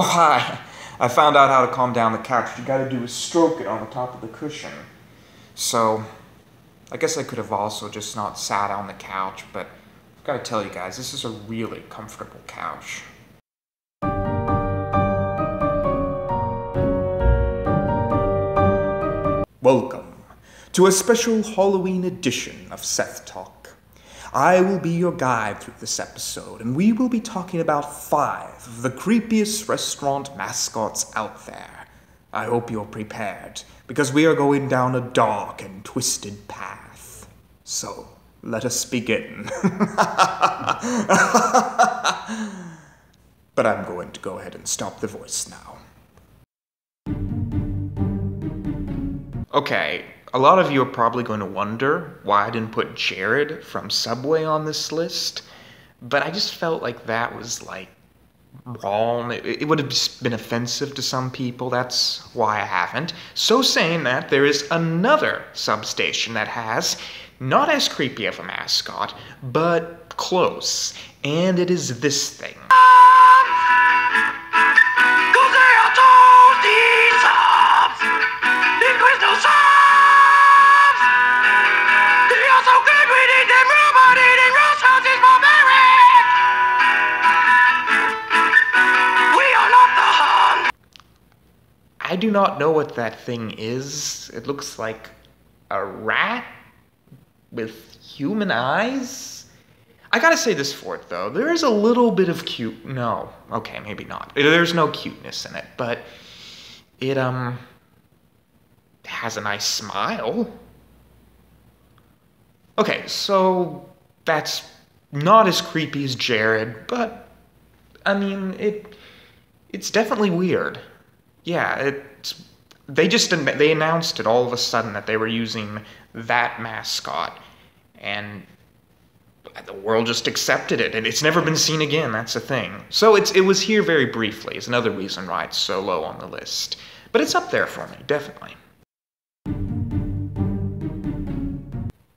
Oh, hi. I found out how to calm down the couch. What you gotta do is stroke it on the top of the cushion. So, I guess I could have also just not sat on the couch, but I've gotta tell you guys, this is a really comfortable couch. Welcome to a special Halloween edition of Seth Talk. I will be your guide through this episode, and we will be talking about 5 of the creepiest restaurant mascots out there. I hope you're prepared, because we are going down a dark and twisted path. So, let us begin. But I'm going to go ahead and stop the voice now. Okay, a lot of you are probably going to wonder why I didn't put Jared from Subway on this list, but I just felt like that was, wrong. It would have just been offensive to some people. That's why I haven't. So saying that, there is another substation that has not as creepy of a mascot, but close, and it is this thing. I do not know what that thing is. It looks like a rat with human eyes. I gotta say this for it, though. There is a little bit of no, okay, maybe not. There's no cuteness in it, but it, has a nice smile. Okay, so that's not as creepy as Jared, but, I mean, it's definitely weird. Yeah, they announced it all of a sudden that they were using that mascot, and the world just accepted it, and it's never been seen again, that's the thing. So it was here very briefly, is another reason why it's so low on the list. But it's up there for me, definitely.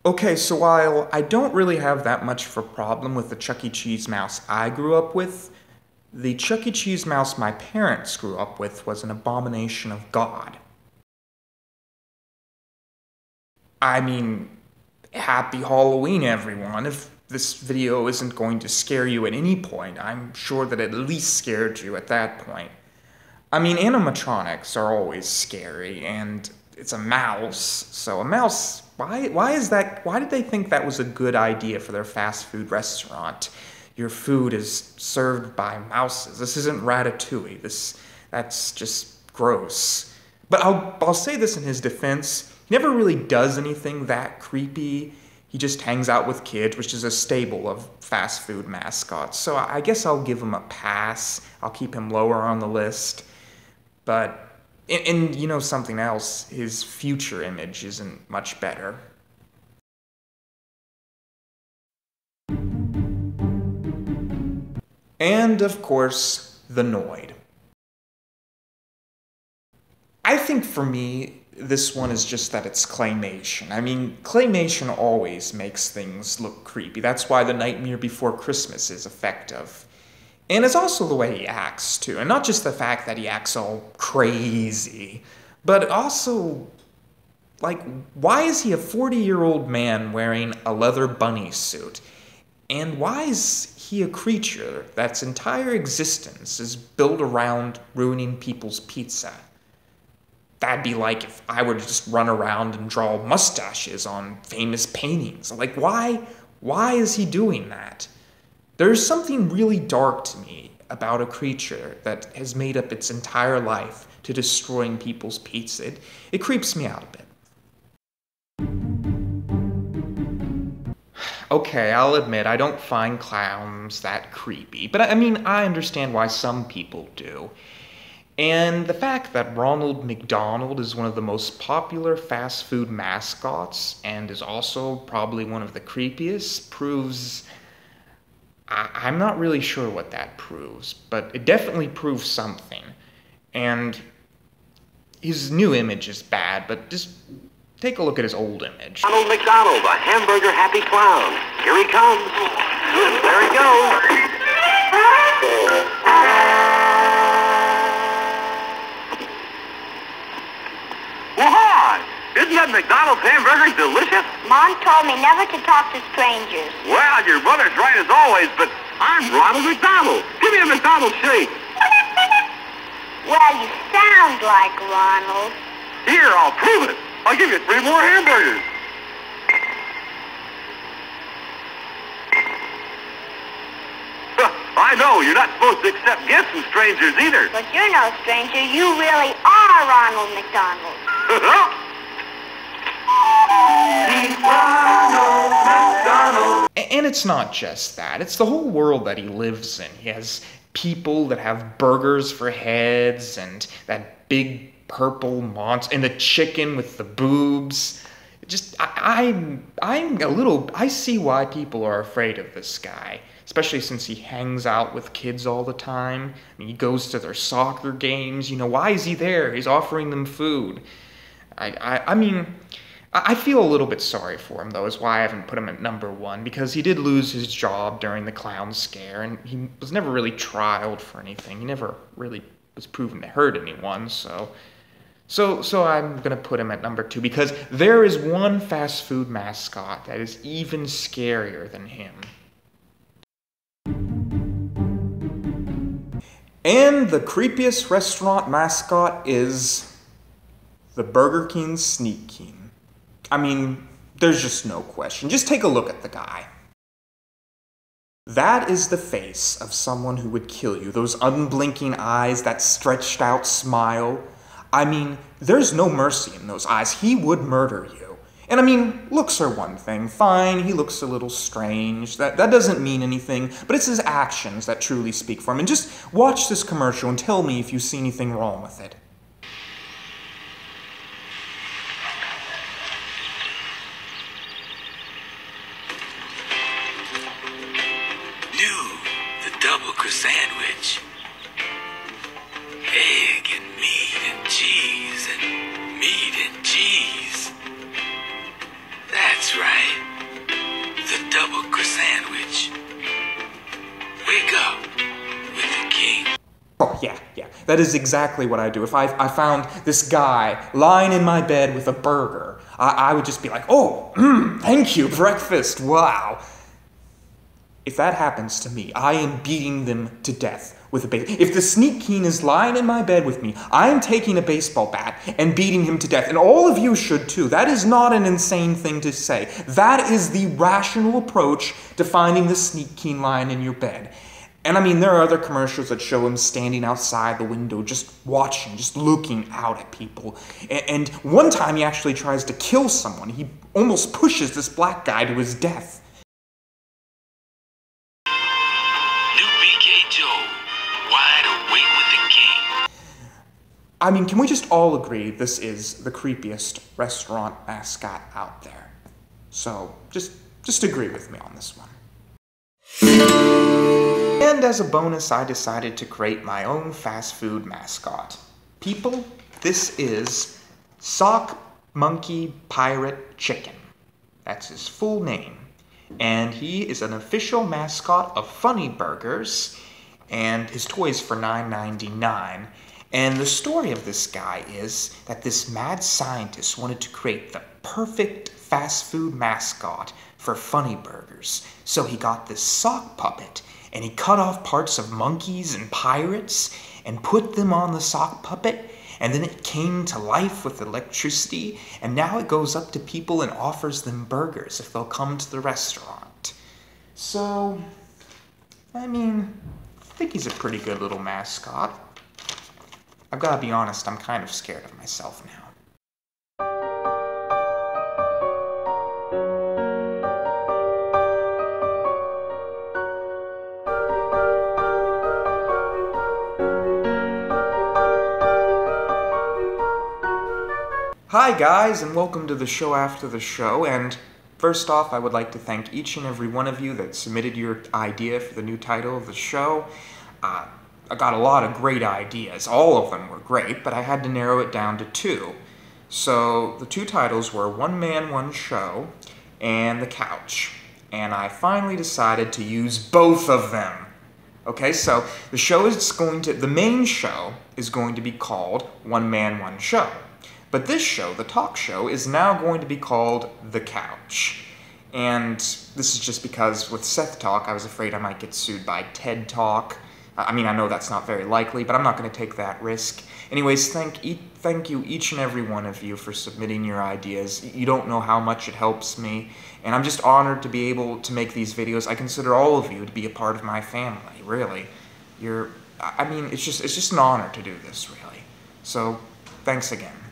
Okay, so while I don't really have that much of a problem with the Chuck E. Cheese mouse I grew up with, the Chuck E. Cheese mouse my parents grew up with was an abomination of God. I mean, happy Halloween, everyone. If this video isn't going to scare you at any point, I'm sure that it at least scared you at that point. I mean, animatronics are always scary, and it's a mouse, so a mouse, why did they think that was a good idea for their fast food restaurant? Your food is served by mouses. This isn't Ratatouille. That's just gross. But I'll say this in his defense. He never really does anything that creepy. He just hangs out with kids, which is a staple of fast food mascots. So I guess I'll give him a pass. I'll keep him lower on the list. But, and you know something else, his future image isn't much better. And, of course, the Noid. I think for me, this one is just that it's claymation. I mean, claymation always makes things look creepy. That's why The Nightmare Before Christmas is effective. And it's also the way he acts, too. And not just the fact that he acts all crazy, but also, why is he a 40-year-old man wearing a leather bunny suit? And why is he a creature that's entire existence is built around ruining people's pizza? That'd be like if I were to just run around and draw mustaches on famous paintings. Why is he doing that? There's something really dark to me about a creature that has made up its entire life to destroying people's pizza. It creeps me out a bit. Okay, I'll admit I don't find clowns that creepy, but I mean, I understand why some people do. And the fact that Ronald McDonald is one of the most popular fast food mascots and is also probably one of the creepiest proves... I'm not really sure what that proves, but it definitely proves something. And his new image is bad, but just take a look at his old image. Ronald McDonald, a hamburger-happy clown. Here he comes. There he goes. McDonald's hamburger's delicious? Mom told me never to talk to strangers. Well, your mother's right as always, but I'm Ronald McDonald. Give me a McDonald's shake. Well, you sound like Ronald. Here, I'll prove it. I'll give you 3 more hamburgers. I know, you're not supposed to accept gifts from strangers either. But you're no stranger. You really are Ronald McDonald. And it's not just that. It's the whole world that he lives in. He has people that have burgers for heads, and that big purple monster, and the chicken with the boobs. Just, I'm a little, I see why people are afraid of this guy. Especially since he hangs out with kids all the time. I mean, he goes to their soccer games. You know, why is he there? He's offering them food. I mean, I feel a little bit sorry for him, though, is why I haven't put him at number 1, because he did lose his job during the clown scare, and he was never really trialed for anything. He never really was proven to hurt anyone, so I'm gonna put him at number 2, because there is one fast food mascot that is even scarier than him. And the creepiest restaurant mascot is the Burger King Sneak King. I mean, there's just no question. Just take a look at the guy. That is the face of someone who would kill you. Those unblinking eyes, that stretched out smile. I mean, there's no mercy in those eyes. He would murder you. And I mean, looks are one thing. Fine, he looks a little strange. That doesn't mean anything, but it's his actions that truly speak for him. And just watch this commercial and tell me if you see anything wrong with it. New, the double crust sandwich. Egg and meat and cheese and meat and cheese. That's right. The double crust sandwich. Wake up with the king. Oh, yeah. That is exactly what I do. If I found this guy lying in my bed with a burger, I would just be like, oh, thank you, breakfast, wow. If that happens to me, I am beating them to death with a baseball. If the Sneak King is lying in my bed with me, I am taking a baseball bat and beating him to death. And all of you should too. That is not an insane thing to say. That is the rational approach to finding the Sneak King lying in your bed. And I mean, there are other commercials that show him standing outside the window, just watching, just looking out at people. And one time he actually tries to kill someone. He almost pushes this black guy to his death. I mean, can we just all agree this is the creepiest restaurant mascot out there? So, just agree with me on this one. And as a bonus, I decided to create my own fast food mascot. People, this is Sock Monkey Pirate Chicken. That's his full name. And he is an official mascot of Funny Burgers, and his toy is for $9.99. And the story of this guy is that this mad scientist wanted to create the perfect fast food mascot for Funny Burgers. So he got this sock puppet, and he cut off parts of monkeys and pirates and put them on the sock puppet, and then it came to life with electricity, and now it goes up to people and offers them burgers if they'll come to the restaurant. So, I mean, I think he's a pretty good little mascot. I've got to be honest, I'm kind of scared of myself now. Hi guys, and welcome to the show after the show, and first off, I would like to thank each and every one of you that submitted your idea for the new title of the show. I got a lot of great ideas. All of them were great, but I had to narrow it down to 2. So the 2 titles were One Man, One Show and The Couch. And I finally decided to use both of them. Okay, so the main show is going to be called One Man, One Show. But this show, the talk show, is now going to be called The Couch. And this is just because with Seth Talk, I was afraid I might get sued by TED Talk. I mean, I know that's not very likely, but I'm not going to take that risk. Anyways, thank you, each and every one of you, for submitting your ideas. You don't know how much it helps me, and I'm just honored to be able to make these videos. I consider all of you to be a part of my family, really. I mean, it's just an honor to do this, really. So, thanks again.